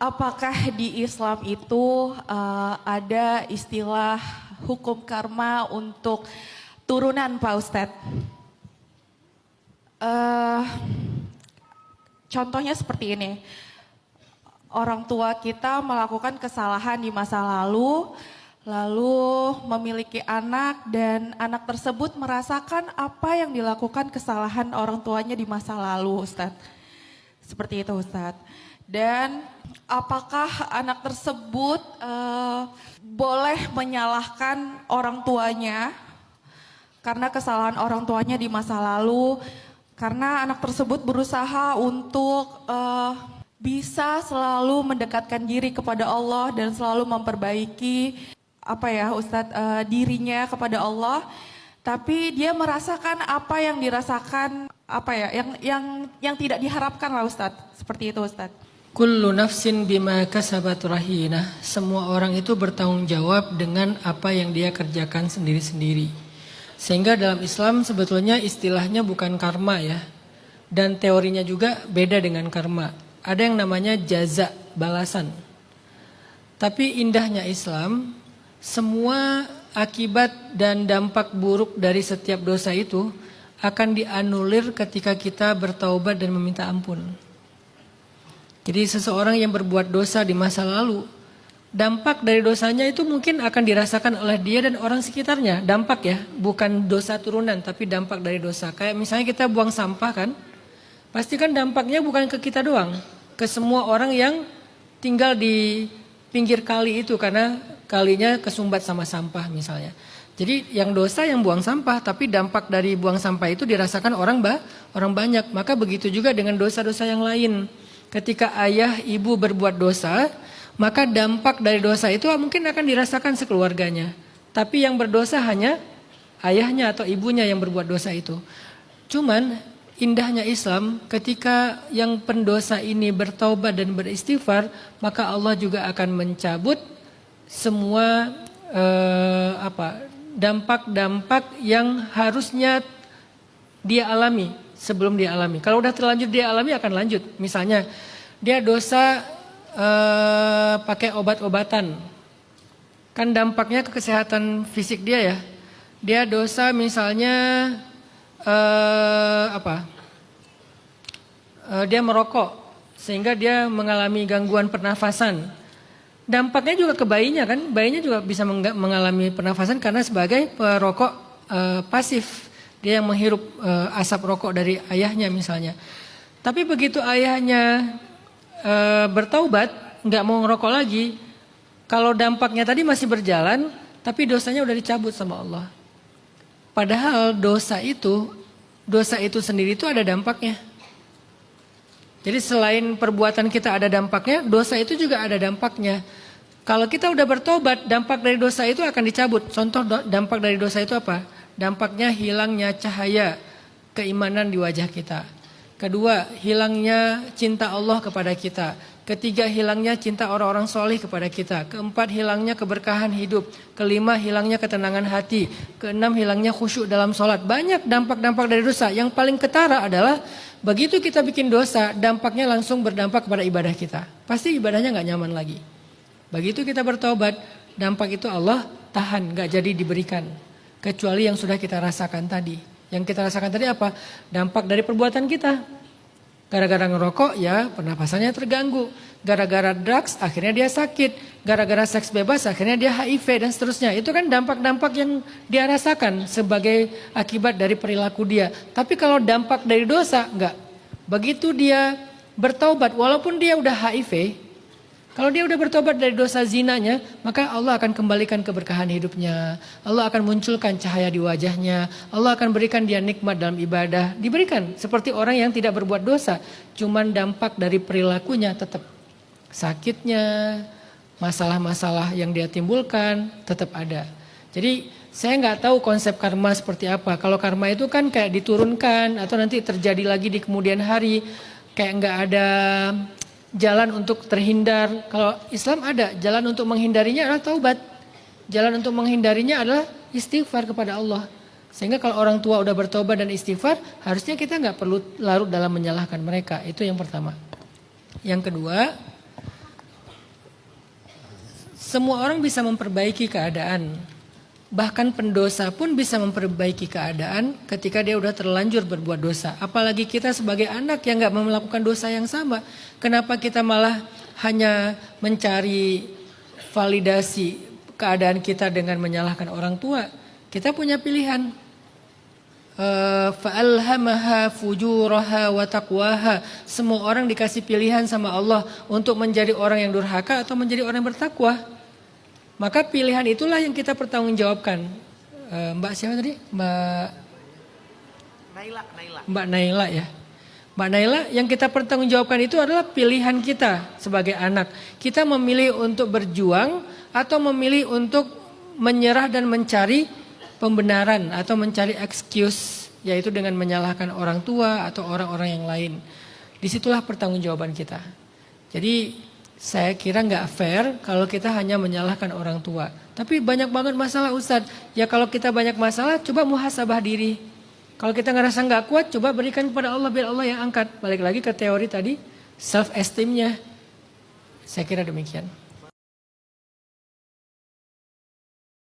Apakah di Islam itu ada istilah hukum karma untuk turunan, Pak Ustadz? Contohnya seperti ini. Orang tua kita melakukan kesalahan di masa lalu memiliki anak dan anak tersebut merasakan apa yang dilakukan kesalahan orang tuanya di masa lalu, Ustadz. Seperti itu, Ustadz. Dan apakah anak tersebut boleh menyalahkan orang tuanya karena kesalahan orang tuanya di masa lalu, karena anak tersebut berusaha untuk bisa selalu mendekatkan diri kepada Allah dan selalu memperbaiki Ustadz, dirinya kepada Allah, tapi dia merasakan apa yang dirasakan yang tidak diharapkan lah, Ustadz. Seperti itu, Ustadz. Kullu nafsin bima kasabat rahinah. Semua orang itu bertanggung jawab dengan apa yang dia kerjakan sendiri-sendiri. Sehingga dalam Islam sebetulnya istilahnya bukan karma ya. Dan teorinya juga beda dengan karma. Ada yang namanya jaza, balasan. Tapi indahnya Islam, semua akibat dan dampak buruk dari setiap dosa itu akan dianulir ketika kita bertaubat dan meminta ampun. Jadi seseorang yang berbuat dosa di masa lalu, dampak dari dosanya itu mungkin akan dirasakan oleh dia dan orang sekitarnya. Dampak ya, bukan dosa turunan tapi dampak dari dosa. Kayak misalnya kita buang sampah kan, pasti kan dampaknya bukan ke kita doang, ke semua orang yang tinggal di pinggir kali itu karena kalinya kesumbat sama sampah misalnya. Jadi yang dosa yang buang sampah, tapi dampak dari buang sampah itu dirasakan orang banyak. Maka begitu juga dengan dosa-dosa yang lain. Ketika ayah ibu berbuat dosa, maka dampak dari dosa itu mungkin akan dirasakan sekeluarganya. Tapi yang berdosa hanya ayahnya atau ibunya yang berbuat dosa itu. Cuman indahnya Islam, ketika yang pendosa ini bertaubat dan beristighfar, maka Allah juga akan mencabut semua dampak-dampak yang harusnya dia alami sebelum dia alami. Kalau udah terlanjur dia alami akan lanjut. Misalnya dia dosa pakai obat-obatan, kan dampaknya ke kesehatan fisik dia ya. Dia dosa misalnya dia merokok sehingga dia mengalami gangguan pernafasan. Dampaknya juga ke bayinya kan, bayinya juga bisa mengalami pernafasan karena sebagai perokok pasif, dia yang menghirup asap rokok dari ayahnya misalnya. Tapi begitu ayahnya bertaubat, nggak mau ngerokok lagi, kalau dampaknya tadi masih berjalan, tapi dosanya udah dicabut sama Allah. Padahal dosa itu sendiri itu ada dampaknya. Jadi selain perbuatan kita ada dampaknya, dosa itu juga ada dampaknya. Kalau kita udah bertobat, dampak dari dosa itu akan dicabut. Contoh dampak dari dosa itu apa? Dampaknya hilangnya cahaya keimanan di wajah kita. Kedua, hilangnya cinta Allah kepada kita. Ketiga, hilangnya cinta orang-orang soleh kepada kita. Keempat, hilangnya keberkahan hidup. Kelima, hilangnya ketenangan hati. Keenam, hilangnya khusyuk dalam sholat. Banyak dampak-dampak dari dosa. Yang paling ketara adalah begitu kita bikin dosa, dampaknya langsung berdampak kepada ibadah kita. Pasti ibadahnya gak nyaman lagi. Begitu kita bertobat, dampak itu Allah tahan, gak jadi diberikan. Kecuali yang sudah kita rasakan tadi. Yang kita rasakan tadi apa? Dampak dari perbuatan kita. Gara-gara ngerokok ya pernapasannya terganggu. Gara-gara drugs akhirnya dia sakit. Gara-gara seks bebas akhirnya dia HIV dan seterusnya. Itu kan dampak-dampak yang dia rasakan sebagai akibat dari perilaku dia. Tapi kalau dampak dari dosa enggak. Begitu dia bertaubat walaupun dia udah HIV, kalau dia udah bertobat dari dosa zinanya, maka Allah akan kembalikan keberkahan hidupnya. Allah akan munculkan cahaya di wajahnya. Allah akan berikan dia nikmat dalam ibadah. Diberikan seperti orang yang tidak berbuat dosa. Cuman dampak dari perilakunya tetap. Sakitnya, masalah-masalah yang dia timbulkan tetap ada. Jadi saya nggak tahu konsep karma seperti apa. Kalau karma itu kan kayak diturunkan atau nanti terjadi lagi di kemudian hari. Kayak nggak ada jalan untuk terhindar. Kalau Islam ada jalan untuk menghindarinya adalah taubat. Jalan untuk menghindarinya adalah istighfar kepada Allah. Sehingga kalau orang tua udah bertobat dan istighfar, harusnya kita nggak perlu larut dalam menyalahkan mereka. Itu yang pertama. Yang kedua, Semua orang bisa memperbaiki keadaan. Bahkan pendosa pun bisa memperbaiki keadaan ketika dia udah terlanjur berbuat dosa. Apalagi kita sebagai anak yang gak melakukan dosa yang sama. Kenapa kita malah hanya mencari validasi keadaan kita dengan menyalahkan orang tua? Kita punya pilihan. Fa'alhamaha fujuraha wa taqwaha. Semua orang dikasih pilihan sama Allah untuk menjadi orang yang durhaka atau menjadi orang yang bertakwa. Maka pilihan itulah yang kita pertanggungjawabkan. Mbak siapa tadi? Mbak Naila ya. Mbak Naila, yang kita pertanggungjawabkan itu adalah pilihan kita sebagai anak. Kita memilih untuk berjuang atau memilih untuk menyerah dan mencari pembenaran atau mencari excuse, yaitu dengan menyalahkan orang tua atau orang-orang yang lain. Disitulah pertanggungjawaban kita. Jadi saya kira nggak fair kalau kita hanya menyalahkan orang tua. Tapi banyak banget masalah Ustadz. Ya kalau kita banyak masalah, coba muhasabah diri. Kalau kita ngerasa nggak kuat, coba berikan kepada Allah biar Allah yang angkat. Balik lagi ke teori tadi, self esteemnya. Saya kira demikian.